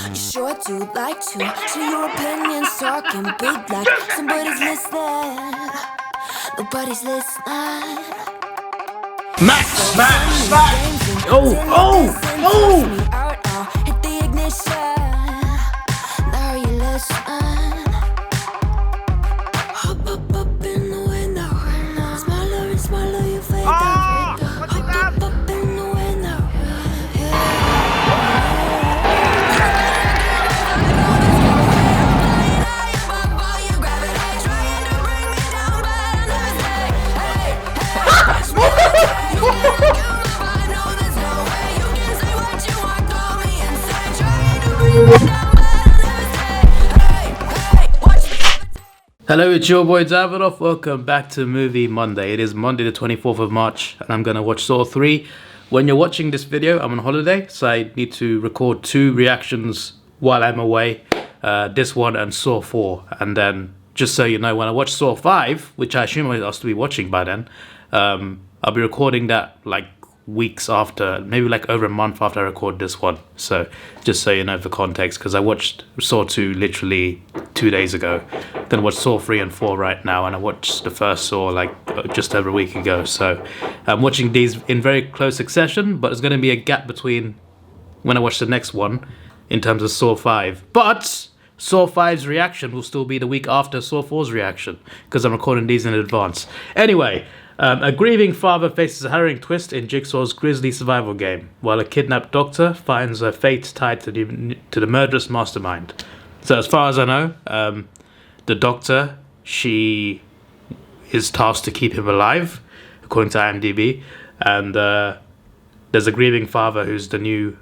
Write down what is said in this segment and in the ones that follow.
You sure do like to share your opinions, talking big like somebody's listening. Nobody's listening. Smack, smack, smack! Oh! Hit the ignition. Now you listen. Hop up in the window. Smaller and smaller, you fade down. Hop up in the window. Hello, it's your boy Davidoff. Welcome back to Movie Monday. It is Monday the 24th of March and I'm going to watch Saw 3. When you're watching this video, I'm on holiday, so I need to record 2 reactions while I'm away. This one and Saw 4. And then, just so you know, when I watch Saw 5, which I assume I'll still be watching by then, I'll be recording that like weeks after, maybe like over a month after I record this one. So just so you know for context, because I watched Saw 2 literally 2 days ago, then watched Saw 3 and 4 right now, and I watched the first Saw like just over a week ago. So I'm watching these in very close succession, but there's going to be a gap between when I watch the next one in terms of Saw 5. But Saw 5's reaction will still be the week after Saw 4's reaction, because I'm recording these in advance. Anyway, a grieving father faces a harrowing twist in Jigsaw's grisly survival game, while a kidnapped doctor finds her fate tied to the murderous mastermind. So as far as I know, the doctor, she is tasked to keep him alive, according to IMDb, and there's a grieving father who's the new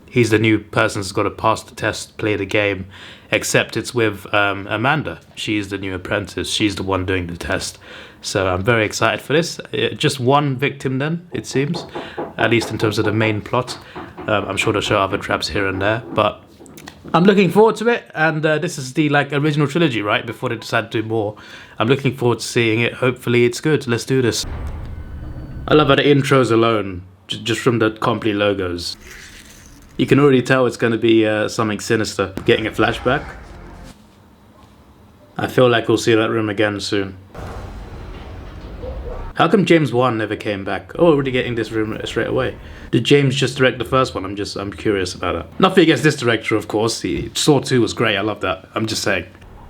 he's the new person who's got to pass the test, play the game, except it's with Amanda. She's the new apprentice. She's the one doing the test. So I'm very excited for this. Just one victim then, it seems, at least in terms of the main plot. I'm sure they'll show other traps here and there, but I'm looking forward to it. And this is the like original trilogy, right? Before they decide to do more. I'm looking forward to seeing it. Hopefully it's good. Let's do this. I love how the intros alone, just from the company logos, you can already tell it's going to be something sinister. Getting a flashback. I feel like we'll see that room again soon. How come James 1 never came back? Oh, already getting this room straight away. Did James just direct the first one? I'm curious about it. Nothing against this director, of course. Saw 2 was great. I love that. I'm just saying.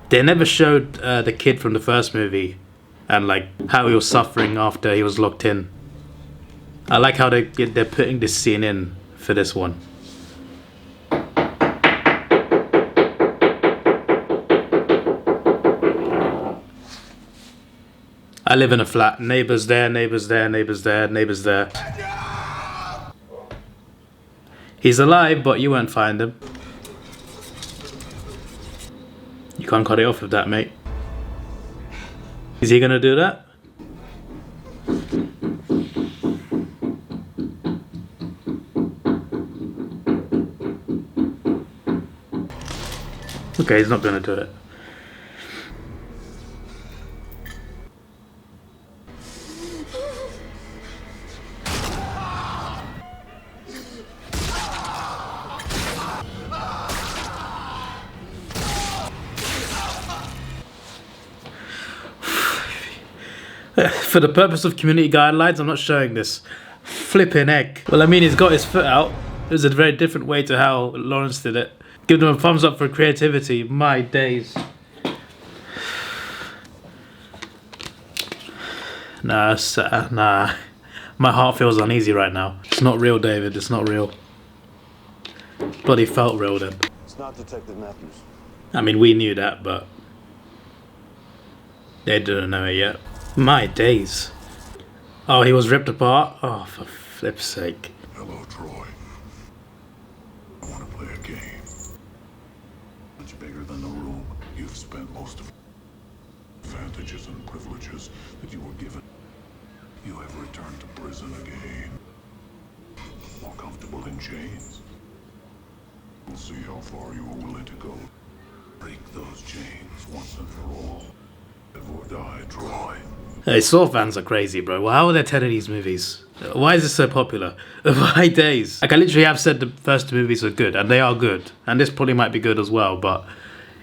They never showed the kid from the first movie and like how he was suffering after he was locked in. I like how they're putting this scene in for this one. I live in a flat. Neighbours there, neighbours there, neighbours there, neighbours there. He's alive, but you won't find him. You can't cut it off with that, mate. Is he gonna do that? Okay, he's not gonna do it. For the purpose of community guidelines, I'm not showing this. Flipping heck. Well, I mean, he's got his foot out. It was a very different way to how Lawrence did it. Give them a thumbs up for creativity. My days. Nah. My heart feels uneasy right now. It's not real, David. It's not real. Bloody felt real then. It's not Detective Matthews. I mean, we knew that, but they didn't know it yet. My days. Oh, he was ripped apart? Oh, for flip's sake. Hello, Troy. I want to play a game. Much bigger than the room you've spent most of advantages and privileges that you were given. You have returned to prison again. More comfortable in chains. We'll see how far you are willing to go. Break those chains once and for all. Live or die, Troy. Hey, Saw fans are crazy, bro. How are there 10 of these movies? Why is this so popular? My days. Like, I literally have said the first two movies are good, and they are good. And this probably might be good as well, but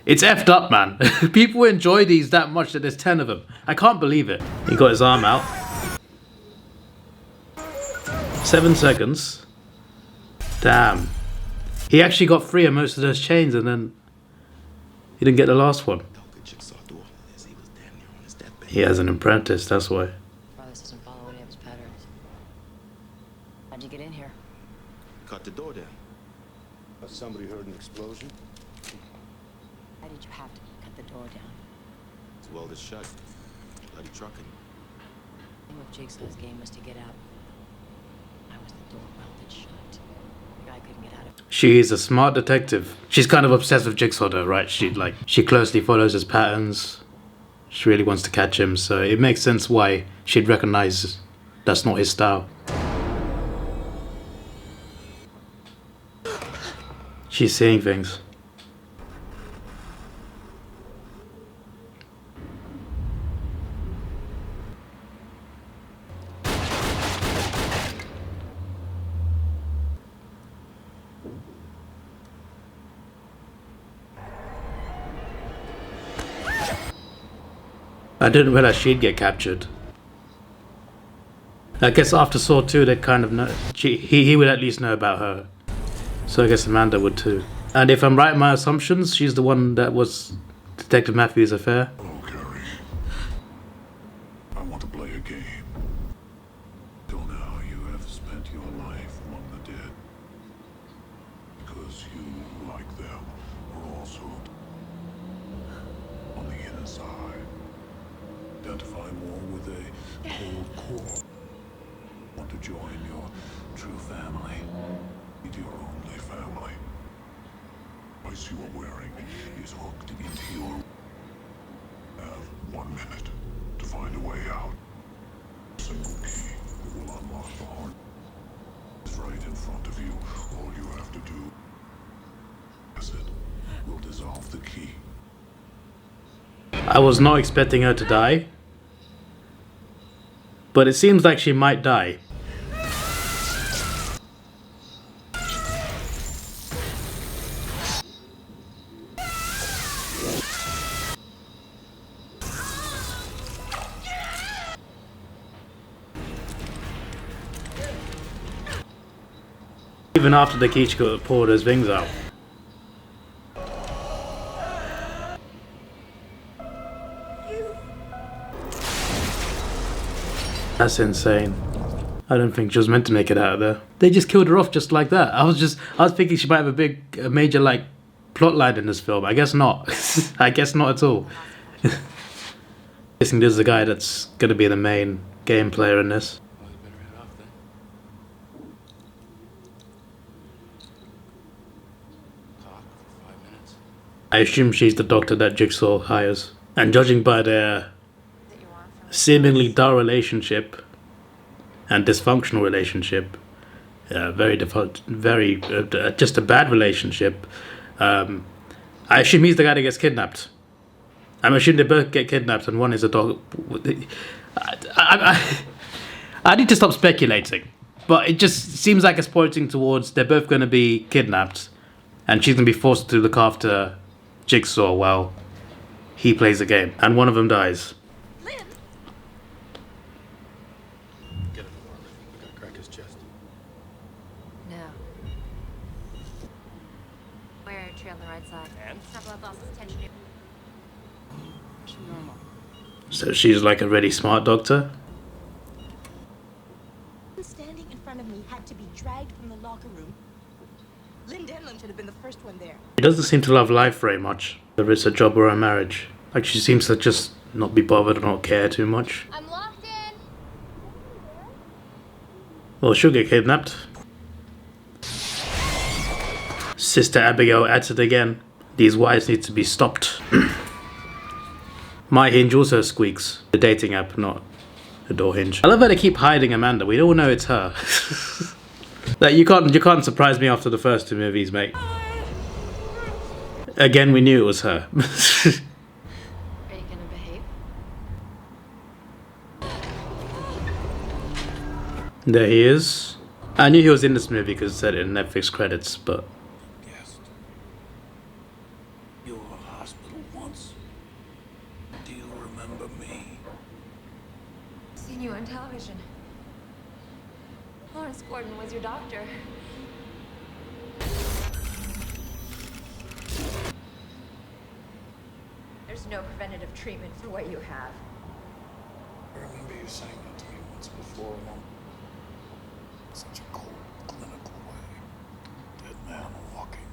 it's effed up, man. People enjoy these that much that there's 10 of them. I can't believe it. He got his arm out. 7 seconds. Damn. He actually got free of most of those chains, and then he didn't get the last one. He has an apprentice, that's why. This doesn't follow any of his patterns. How'd you get in here? Cut the door down. Somebody heard an explosion? Why did you have to cut the door down? It's welded shut. Bloody trucking. The thing with Jigsaw's game was to get out. I was the door welded shut. The guy couldn't get out of it. She is a smart detective. She's kind of obsessed with Jigsaw though, right? She closely follows his patterns. She really wants to catch him, so it makes sense why she'd recognize that's not his style. She's seeing things. I didn't realize she'd get captured. I guess after Saw 2 they kind of know, he would at least know about her. So I guess Amanda would too. And if I'm right in my assumptions, she's the one that was Detective Matthews' affair. Hello, Carrie. I want to play a game. Till now, you have spent your life among the dead. Because you, like them, are also on the inside. Identify more with a cold core. Want to join your true family. Be your only family. The device you are wearing is hooked into your... Have 1 minute to find a way out. A single key that will unlock the heart. It's right in front of you. All you have to do is it will dissolve the key. I was not expecting her to die, but it seems like she might die. Even after the key got poured his wings out. That's insane. I don't think she was meant to make it out of there. They just killed her off just like that. I was thinking she might have a major like plot line in this film. I guess not. I guess not at all. Guessing this is the guy that's gonna be the main game player in this. I assume she's the doctor that Jigsaw hires. And judging by their seemingly dull relationship and dysfunctional relationship, just a bad relationship, I assume he's the guy that gets kidnapped. I'm assuming they both get kidnapped and one is a dog. I need to stop speculating, but it just seems like it's pointing towards they're both going to be kidnapped and she's going to be forced to look after Jigsaw while he plays the game, and one of them dies. Get him warm. We gotta crack his chest. No. Where tree on the right side. And? Snuggle up boss's tension. She's normal. So she's like a really smart doctor. Standing in front of me had to be dragged from the locker room. Lynn Denlon should have been the first one there. She doesn't seem to love life very much, whether it's a job or a marriage. Like she seems to just not be bothered or not care too much. I'm locked in. Well, she'll get kidnapped. Sister Abigail at it again. These wires need to be stopped. My hinge also squeaks. The dating app, not the door hinge. I love how they keep hiding Amanda. We all know it's her. Like you can't surprise me after the first two movies, mate. Again, we knew it was her. Are you gonna behave? There he is. I knew he was in this movie because it said it in Netflix credits, but... Guest. Your hospital once. Do you remember me? Seen you on television. Lawrence Gordon was your doctor. There's no preventative treatment for what you have. I remember you saying that to me once before, Mom. Such a cold, clinical way. Dead man walking.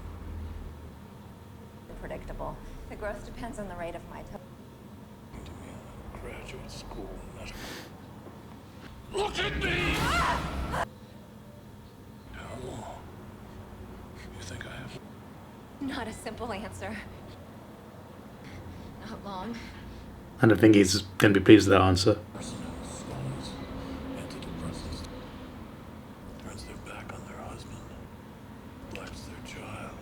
Predictable. The growth depends on the rate of mitosis. To me in graduate school medical. Look at me! How long? You think I have? Not a simple answer. Not long. I don't think he's going to be pleased with that answer. Smells, antidepressants. Turns their back on their husband. Blacks their child.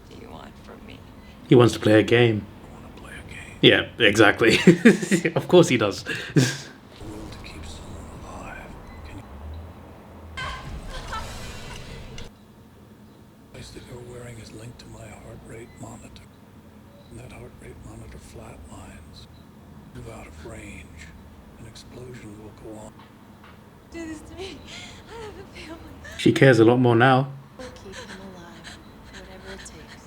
What do you want from me? He wants to play a game. I want to play a game. Yeah, exactly. Of course he does. A will to keep someone alive. Can you? The device that you're wearing is linked to my heart rate monitor. And that heart rate monitor flatlines. Move out of range. An explosion will go on. Do this to me. I have a family. She cares a lot more now. We'll keep him alive, whatever it takes.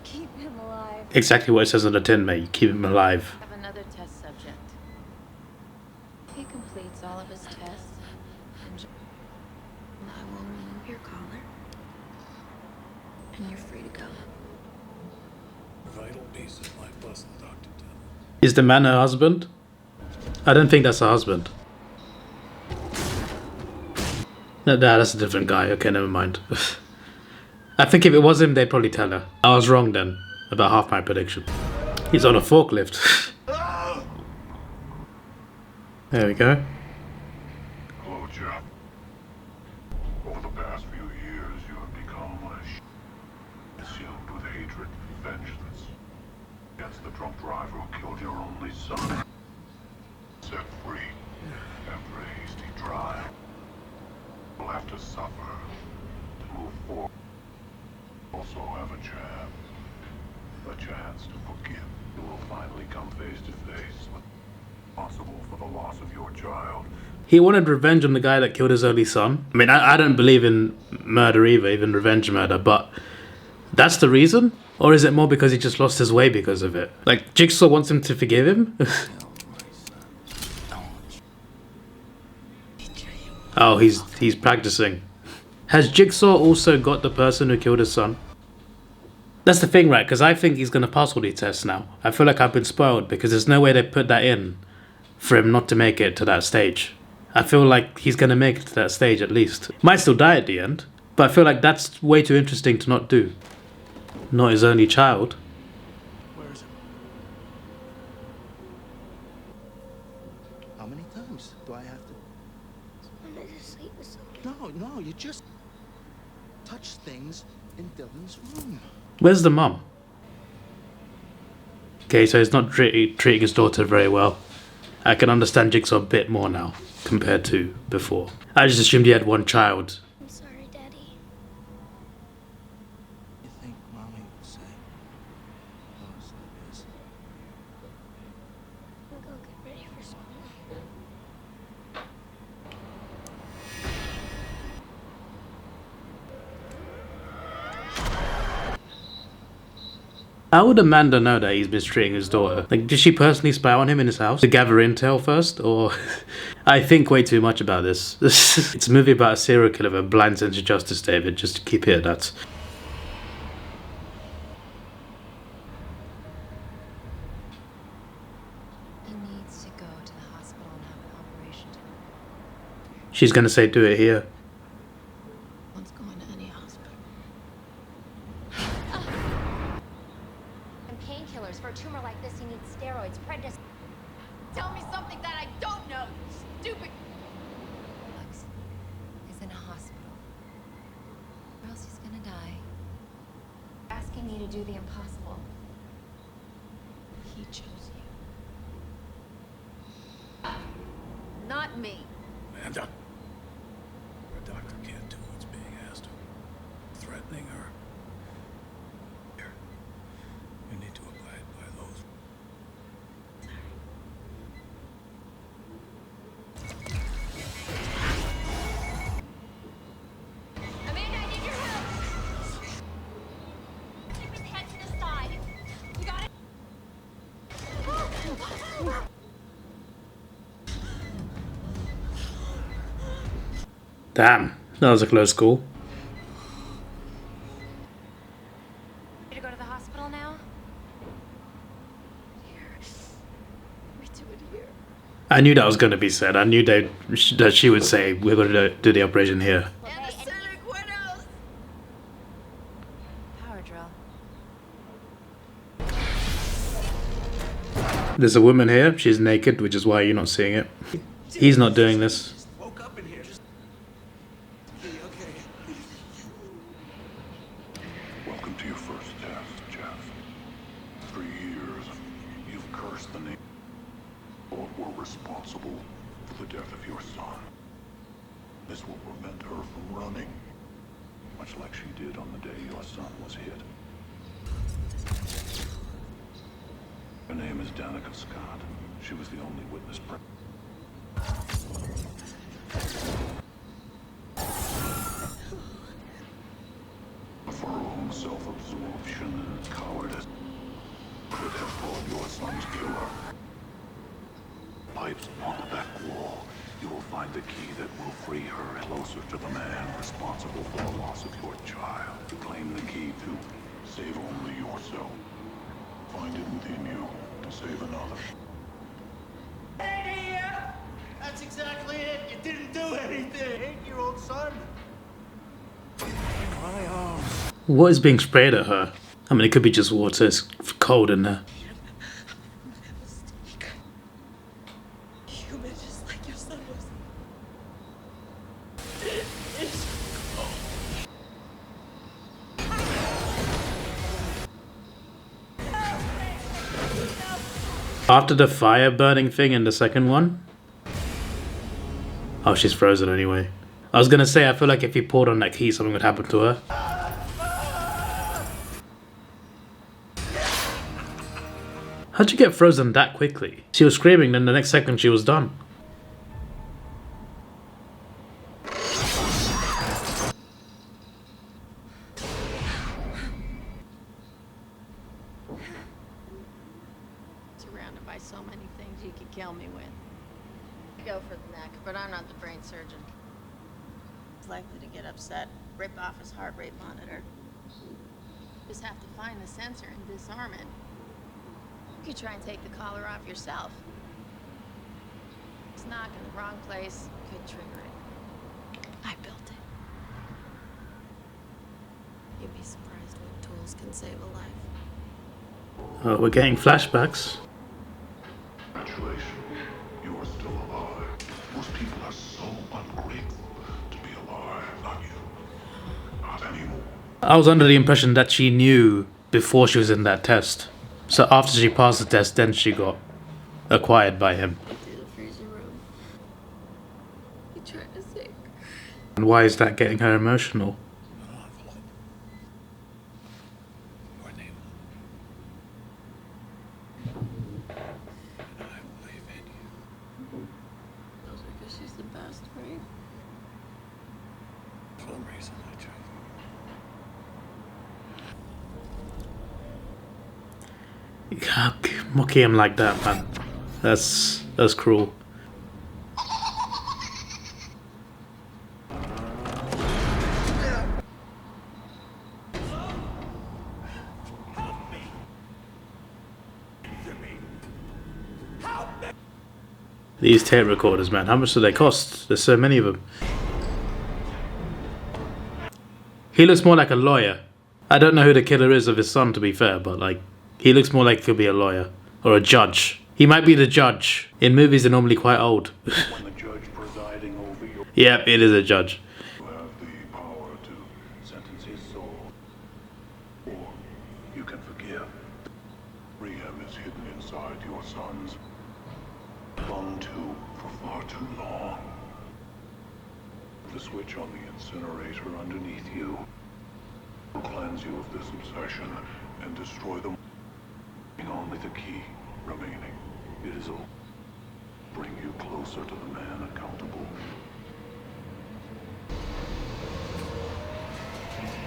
Keep him alive. Exactly what it says on the tin, mate. You keep him alive. Have another test subject. He completes all of his tests, and I will remove your collar, and you're free to go. Vital piece of my puzzle, Dr. Tim. Is the man her husband? I don't think that's her husband. No, that's a different guy. Okay, never mind. I think if it was him, they'd probably tell her. I was wrong then, about half my prediction. He's on a forklift. There we go. Hello, Jeff. Over the past few years, you have become consumed with hatred and vengeance against the drunk driver who killed your only son. Set free after a hasty trial. You'll have to suffer to move forward. Also have a chance to forgive. You will finally come face to face with possible for the loss of your child. He wanted revenge on the guy that killed his only son. I mean, I don't believe in murder either, even revenge murder, but that's the reason? Or is it more because he just lost his way because of it? Like, Jigsaw wants him to forgive him? Oh, he's practicing. Has Jigsaw also got the person who killed his son? That's the thing, right? Because I think he's going to pass all these tests now. I feel like I've been spoiled because there's no way they put that in for him not to make it to that stage. I feel like he's going to make it to that stage at least. Might still die at the end, but I feel like that's way too interesting to not do. Not his only child. Where is it? How many times do I have to? No, you just touch things in Dylan's room. Where's the mum? Okay, so he's not treating his daughter very well. I can understand Jigsaw a bit more now compared to before. I just assumed he had one child. I'm sorry, Daddy. You think Mommy would say? Oh, it's like this. I'll go get ready for school. How would Amanda know that he's mistreating his daughter? Like, did she personally spy on him in his house to gather intel first? Or... I think way too much about this. It's a movie about a serial killer with a blind sense of justice, David. Just keep it at that. He needs to go to the hospital and have an operation. She's gonna say do it here. Let's go into any hospital. And painkillers for a tumor like this, you need steroids, prednis. Tell me something that I don't know, stupid. Alex is in a hospital. Or else he's gonna die. Asking me to do the impossible. He chose you. help me. Amanda. A doctor can't do what's being asked of him. Threatening her. Here. You need to abide by those. Amanda, I need your help. Keep his head to the side. You got it? Damn, that was a close call. Need to go to the hospital now? Here. We do it here. I knew that was going to be said. I knew that she would say, we're going to do the operation here. And the Center Guidos. Power drill. There's a woman here. She's naked, which is why you're not seeing it. He's not doing this. Woke up in here. Just okay. Welcome to your first test, Jeff. 3 years, you've cursed the name or were responsible for the death of your son. This will prevent her from running, much like she did on the day your son was hit. Her name is Danica Scott. She was the only witness present. For her own self-absorption and cowardice could have brought your son's killer. Pipes on the back wall. You will find the key that will free her closer to the man responsible for the loss of your child. Claim the key to save only yourself. Find it within you to save another. That's exactly it. You didn't do anything. 8-year-old son. My arm. What is being sprayed at her? I mean, it could be just water. It's cold in there. Human, just like your son was. After the fire burning thing in the second one? Oh, she's frozen anyway. I was gonna say, I feel like if you poured on that key, something would happen to her. How'd you get frozen that quickly? She was screaming, then the next second she was done. Surrounded by so many things you could kill me with. Go for the neck, but I'm not the brain surgeon. He's likely to get upset, rip off his heart rate monitor. Just have to find the sensor and disarm it. You could try and take the collar off yourself. It's knock in the wrong place could trigger it. I built it. You'd be surprised what tools can save a life. Oh, we're getting flashbacks. Congratulations, you are still alive. Most people are so ungrateful to be alive, not you. Not anymore. I was under the impression that she knew before she was in that test. So after she passed the test, then she got acquired by him. To the freezer room. He tried to save her. And why is that getting her emotional? An envelope. Your name. And I believe in you. Those are because she's the best, right? For the reason I chose. You can't mock him like that, man. That's cruel. These tape recorders, man, how much do they cost? There's so many of them. He looks more like a lawyer. I don't know who the killer is of his son, to be fair, but like, he looks more like he could be a lawyer or a judge. He might be the judge. In movies, they're normally quite old. When the judge presiding over your Yeah, it is a judge. you have the power to sentence his soul. Or you can forgive. Rehab is hidden inside your sons. Clung to for far too long. switch on the incinerator underneath you. Will cleanse you of this obsession and destroy them. Only the key remaining. It is all bring you closer to the man accountable.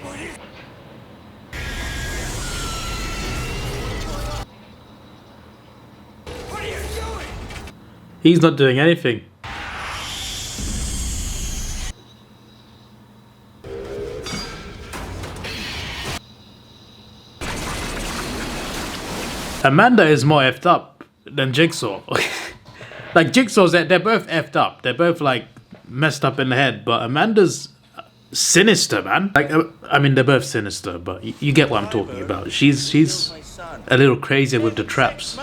What are you doing? He's not doing anything. Amanda is more effed up than Jigsaw. Like Jigsaw's, they're both effed up. They're both like messed up in the head. But Amanda's sinister, man. Like I mean, they're both sinister, but you get what I'm talking about. She's a little crazier with the traps.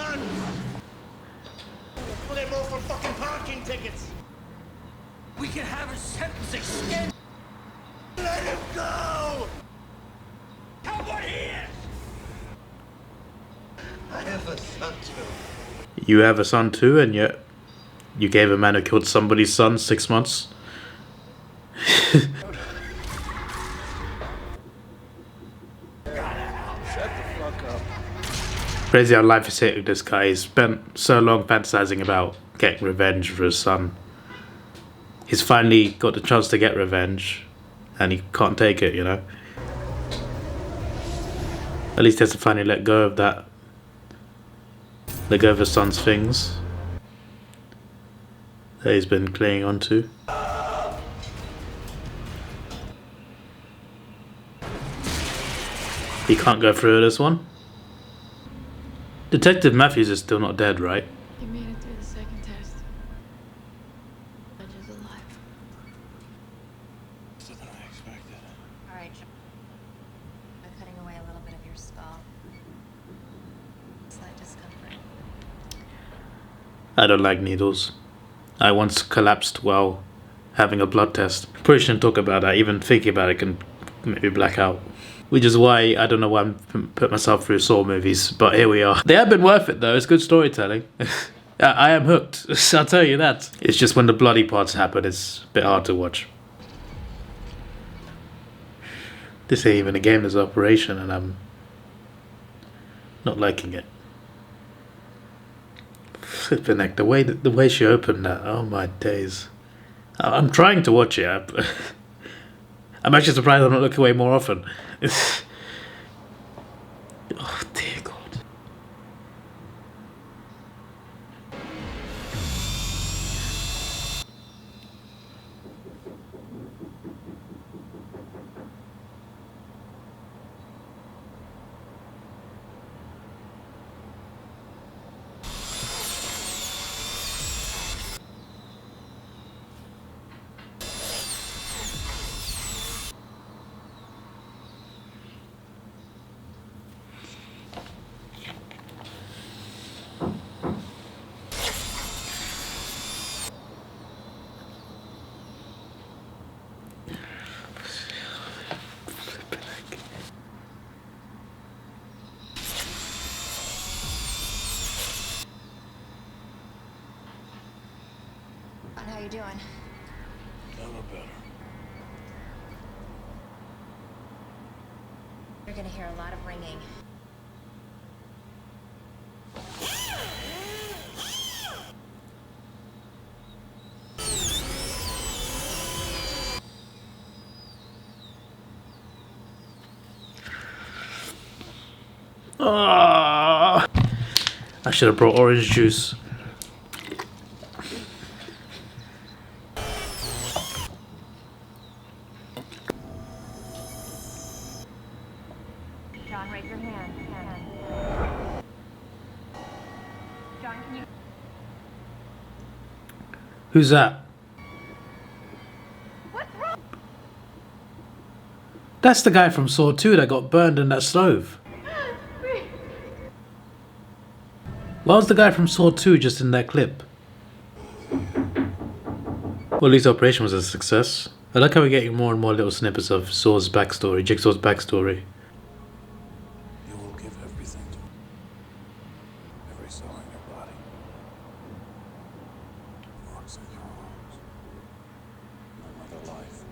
Play more for fucking parking tickets. We can have his sentence extended. Let him go. Come on here. I have a son too. You have a son too, and yet you gave a man who killed somebody's son 6 months. Crazy how life is hitting this guy. He's spent so long fantasizing about getting revenge for his son. He's finally got the chance to get revenge, and he can't take it, you know? At least he has to finally let go of that. Let go of his son's things that he's been clinging on to. He can't go through this one. Detective Matthews is still not dead, right? He made it through the second test. Judge is alive. Better than I expected. All right, I'm cutting away a little bit of your skull. Slight discomfort. I don't like needles. I once collapsed while having a blood test. Probably shouldn't talk about that. Even thinking about it can make me black out. Which is why I don't know why I'm put myself through Saw movies, but here we are. They have been worth it though. It's good storytelling. I am hooked. I'll tell you that. It's just when the bloody parts happen, it's a bit hard to watch. This ain't even a game, there's an operation, and I'm not liking it. Flipping heck, the way she opened that, oh my days. I'm trying to watch it. I'm actually surprised I'm not looking away more often. Oh dear God. How you doing? Never better. You're gonna hear a lot of ringing. Ah! I should have brought orange juice. John, raise your hand. John, can you... Who's that? What's wrong? That's the guy from Saw 2 that got burned in that stove. Why was the guy from Saw 2 just in that clip? Well, at least the operation was a success. I like how we're getting more and more little snippets of Saw's backstory, Jigsaw's backstory. You will give everything to me. Every cell in your body. Marks in your arms. Another life.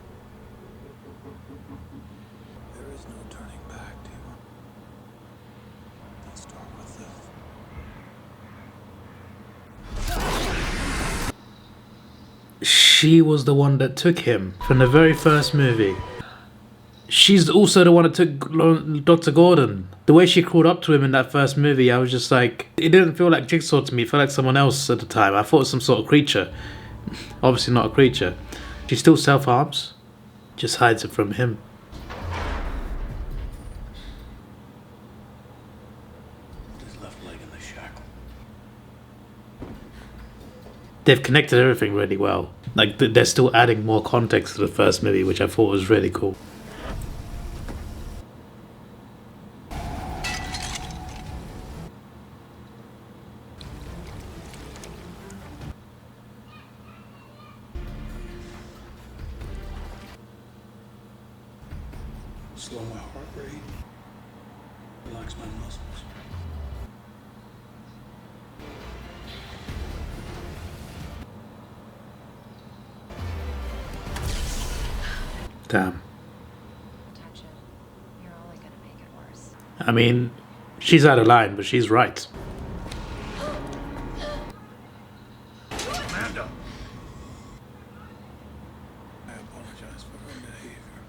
she was the one that took him from the very first movie. She's also the one that took Dr. Gordon. The way she crawled up to him in that first movie, I was just like... It didn't feel like Jigsaw to me, it felt like someone else at the time. I thought it was some sort of creature. Obviously not a creature. She still self-harms, just hides it from him. His left leg in the shackle. They've connected everything really well. Like, they're still adding more context to the first movie, which I thought was really cool. Slow my heart rate. Relax my muscles. Damn. Touch it. You're only gonna make it worse. I mean, she's out of line, but she's right. Amanda! I apologize for her behavior.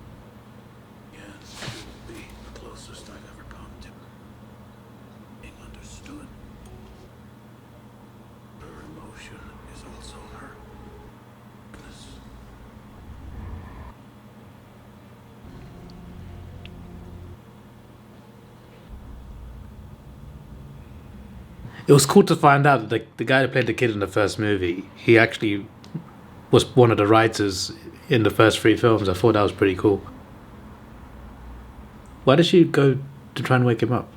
Yes, it will be the closest I've ever come to being understood. Her emotion is also her weakness. It was cool to find out that the guy that played the kid in the first movie, he actually was one of the writers in the first 3 films. I thought that was pretty cool. Why did she go to try and wake him up?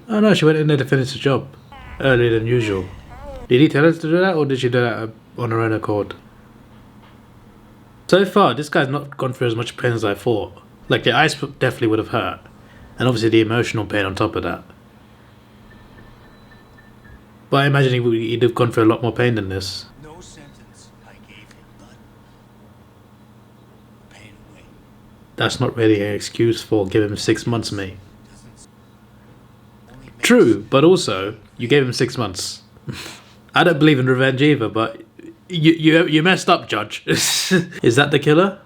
Oh no, she went in there to finish the job earlier than usual. Did he tell her to do that, or did she do that on her own accord? So far, this guy's not gone through as much pain as I thought. Like, the ice definitely would have hurt. And obviously the emotional pain on top of that. But I imagine he'd have gone through a lot more pain than this. No sentence I gave him, but pain away. That's not really an excuse for giving him 6 months, mate. Doesn't only make True, but also, you gave him 6 months. I don't believe in revenge either, but you messed up, Judge. Is that the killer?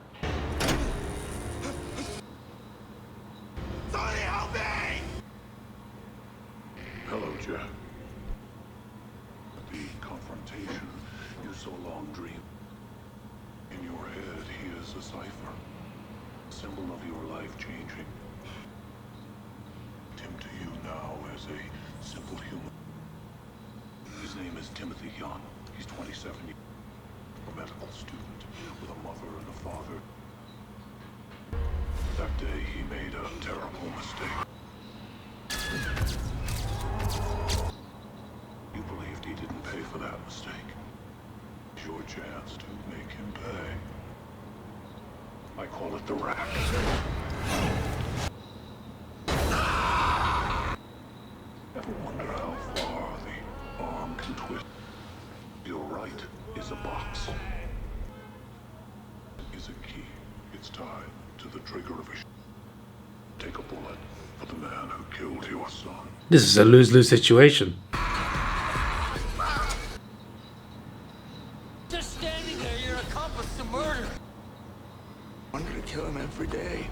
Sony, help me! Hello, Jack. The confrontation you so long dreamed. In your head, he is a cipher. Symbol of your life changing. Him to you now as a simple human. His name is Timothy Young. He's 27 years. A medical student with a mother and a father. That day he made a terrible mistake. You believed he didn't pay for that mistake. It's your chance to make him pay. I call it the rack. Ever wonder how far the arm can twist? Your right is a box. Is a key. It's tied to the trigger of a Take a bullet for the man who killed your son. This is a lose-lose situation. Just standing there, you're accomplice to murder. I wanted to kill him every day.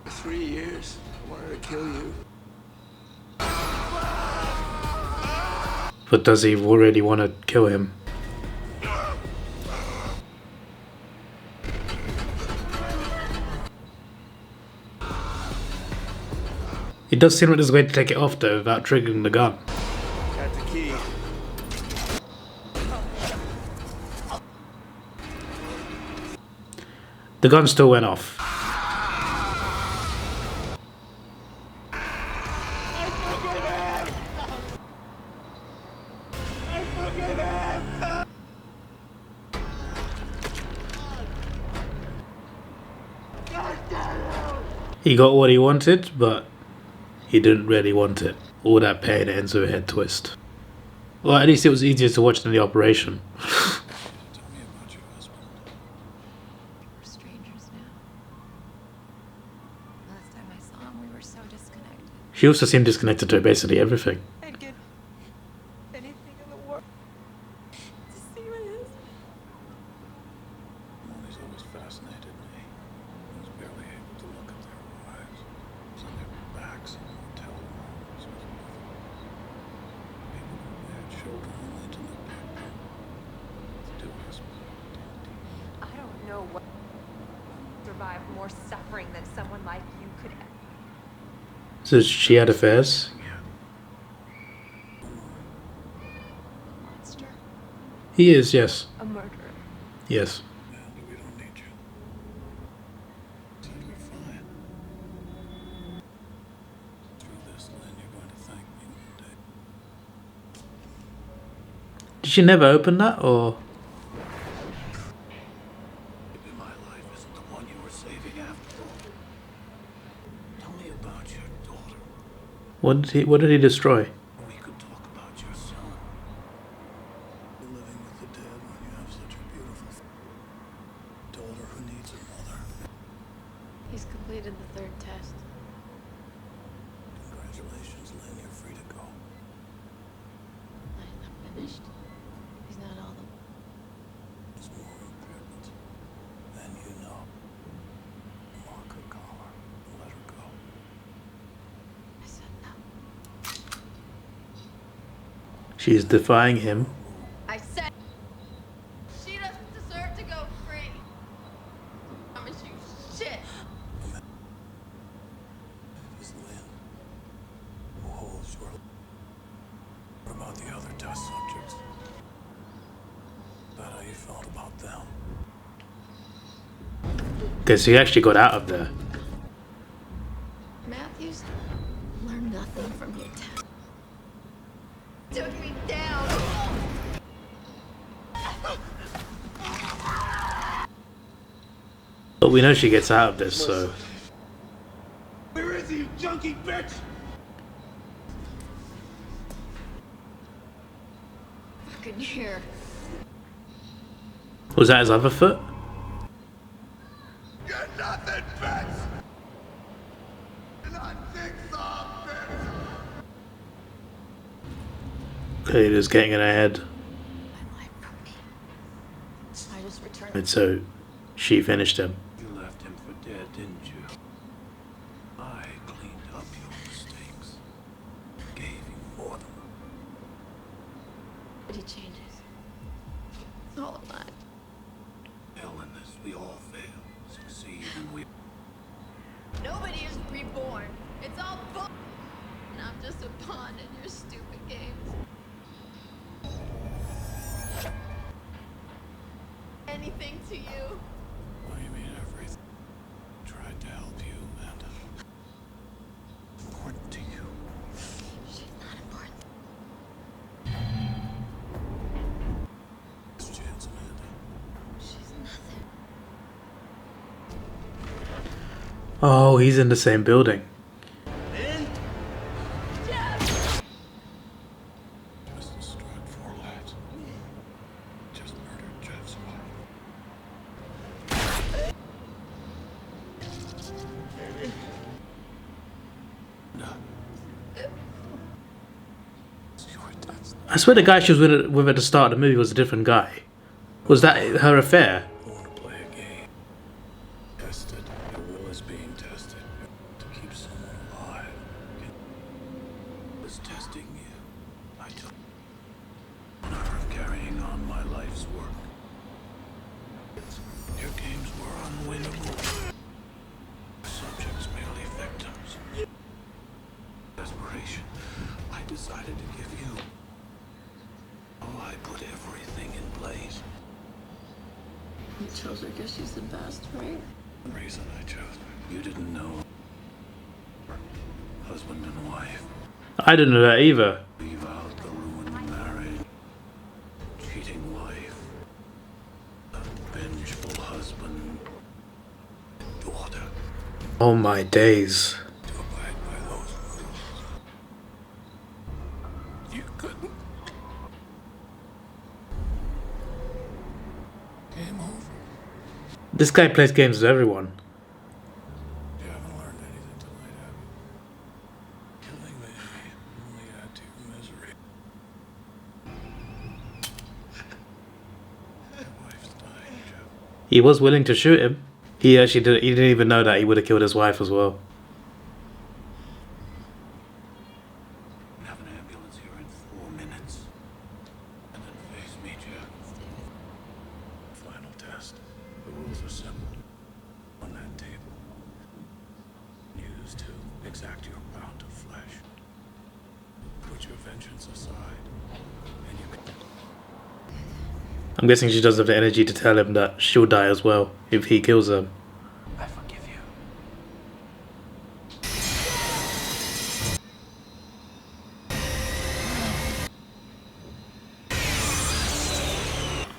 For 3 years, I wanted to kill you. But does he already want to kill him? It does seem like there's a way to take it off though without triggering the gun. Got the key. The gun still went off. He got what he wanted, but he didn't really want it. All that pain ends with a head twist. Well, at least it was easier to watch than the operation. Tell me about your husband. We're strangers now. Last time I saw him She also seemed disconnected to basically everything. I'd give anything in the world to see my husband. Money's always fascinated me. I was barely able to look at their wives. It was on their backs in hotel rooms with people who had children who lived in the bedroom. To do us. I don't know what survive more suffering than someone like you could ever. So she had affairs? Monster. He is, yes. A murderer. Yes. And we don't need you. So you're fine. Through this, Lynn, you're going to thank me one day. Did she never open that, or? Maybe my life isn't the one you were saving after all. Tell me about your daughter. What did he destroy? We could talk about your son. You're living with the dead when you have such a beautiful daughter who needs her mother. He's completed the third test. Congratulations, Lynn. You're free to go. I'm not finished. He's not all the... It's more important than you know. Mark her collar and let her go. I said no. She's defying him. I said she doesn't deserve to go free. I promise you shit. Is Lynn who holds your... What about the other test subjects? Is that how you felt about them? Okay, so he actually got out of there. Matthews learned nothing from your test. Took me down. But we know she gets out of this, so... Where is he, you junkie bitch? Fucking here. Was that his other foot? You're nothing, bitch! You're not Jigsaw, bitch! Okay, just getting in her head. My life from me. I just returned. And so she finished him. You left him for dead, didn't you? I cleaned up your mistakes. Gave you more than... But he changes. It's all a lie. Hell in this, we all fail. Succeed and we... Nobody is reborn. It's all bull. And I'm just a pawn in your stupid games. Anything to you? What do you mean everything? Tried to help you, Amanda. Important to you. She's not important. This chance, Amanda. She's nothing. Oh, he's in the same building. Just destroyed 4 lives. Just murdered Jeff's wife. No. It's your test. I swear the guy she was with at the start of the movie was a different guy. Was that her affair? I want to play a game. Tested. Your will is being tested. To keep someone alive. It was testing you. I took honor of carrying on my life's work. Your games were unwinnable. Subjects merely victims. Desperation. I decided to give you. Oh, I put everything in place. You chose her because she's the best, right? The reason I chose her. You didn't know. Husband and wife. I didn't know that either. Leave out the ruined marriage. Cheating wife. A vengeful husband. Daughter. Oh my days. To abide by those rules. You couldn't. Game over. This guy plays games with everyone. You haven't learned anything tonight, have you? He was willing to shoot him. He actually did. He didn't even know that he would have killed his wife as well. Have an ambulance here in 4 minutes. And then face me, Jack. Final test. The rules are simple. On that table. Used to exact your pound of flesh. Put your vengeance aside. And you can... I'm guessing she doesn't have the energy to tell him that she'll die as well if he kills them. I forgive you.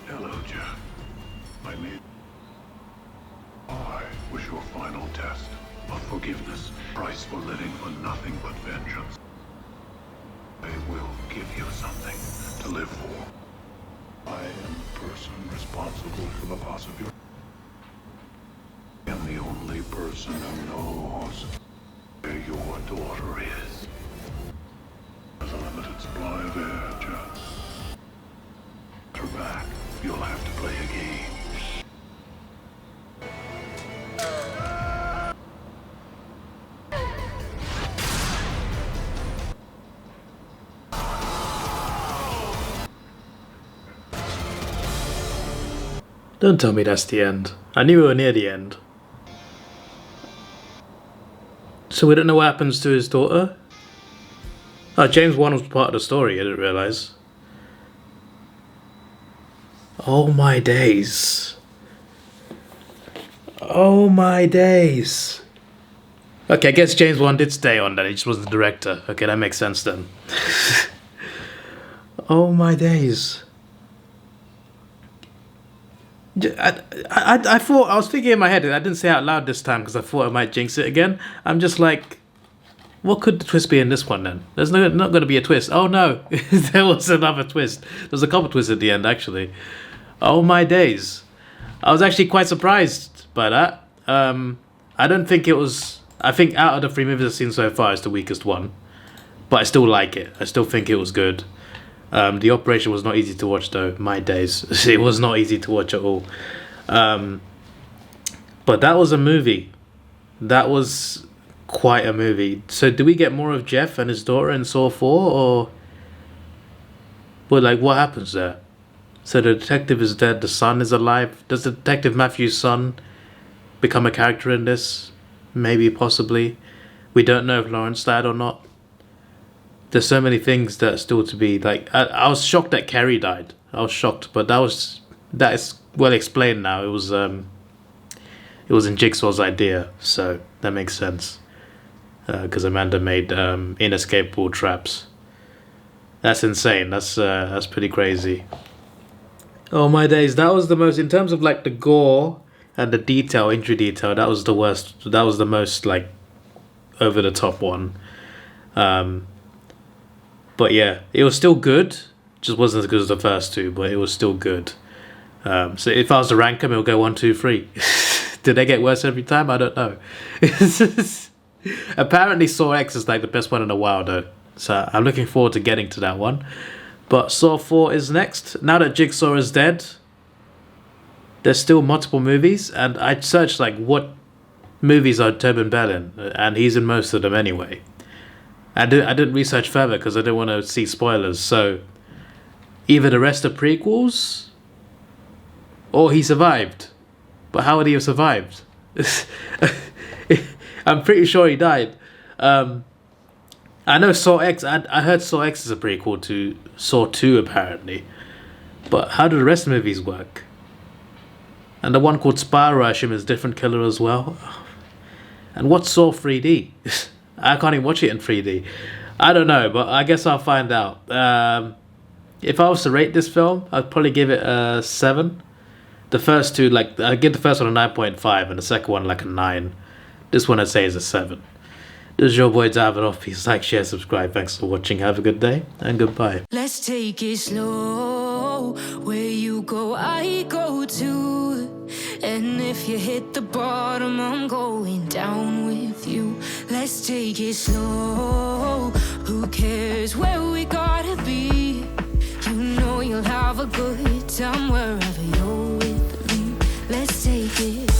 Hello, Jeff. I was your final test of forgiveness. Price for living for nothing but vengeance. I will give you something to live for. I am the person responsible for the loss of your... I am the only person who knows where your daughter is. There's a limited supply of air, Jeff. Her back, you'll have to play a game. Don't tell me that's the end. I knew we were near the end. So we don't know what happens to his daughter? Oh, James Wan was part of the story, I didn't realise. Oh my days. Oh my days. Okay, I guess James Wan did stay on then, he just was the director. Okay, that makes sense then. Oh my days. I thought, I was thinking in my head, I didn't say it out loud this time because I thought I might jinx it again. I'm just like, what could the twist be in this one then? There's not going to be a twist. Oh no, there was another twist. There's a couple twists at the end actually. Oh my days. I was actually quite surprised by that. I don't think it was, I think out of the 3 movies I've seen so far, it's the weakest one. But I still like it. I still think it was good. The operation was not easy to watch though, my days. It was not easy to watch at all. But that was a movie. That was quite a movie. So do we get more of Jeff and his daughter in Saw 4 or... Well, like what happens there? So the detective is dead, the son is alive. Does the Detective Matthew's son become a character in this? Maybe, possibly. We don't know if Lawrence died or not. There's so many things that are still to be like. I was shocked that Carrie died. I was shocked, but that is well explained now. It was in Jigsaw's idea, so that makes sense. Because Amanda made inescapable traps. That's insane. That's pretty crazy. Oh my days! That was the most, in terms of like the gore and the detail, injury detail. That was the worst. That was the most like over the top one. But yeah, it was still good. Just wasn't as good as the first two, but it was still good. So if I was to rank them, it'll go 1, 2, 3. Did they get worse every time? I don't know. Apparently Saw X is like the best one in a while though. So I'm looking forward to getting to that one. But Saw 4 is next. Now that Jigsaw is dead, there's still multiple movies. And I searched like what movies are Tobin Bell in. And he's in most of them anyway. I didn't research further because I didn't want to see spoilers. So either the rest are prequels or he survived. But how would he have survived? I'm pretty sure he died. I know Saw X. I heard Saw X is a prequel to Saw 2 apparently. But how do the rest of the movies work? And the one called Spiral, I assume, is a different killer as well. And what's Saw 3D? I can't even watch it in 3D. I don't know, but I guess I'll find out. If I was to rate this film, I'd probably give it a 7. The first two, like, I'd give the first one a 9.5 and the second one like a 9. This one I'd say is a 7. This is your boy Davidoff. Please like, share, subscribe. Thanks for watching. Have a good day and goodbye. Let's take it slow. Where you go, I go too. And if you hit the bottom, I'm going down with you. Let's take it slow. Who cares where we gotta be? You know you'll have a good time wherever you're with me. let's take it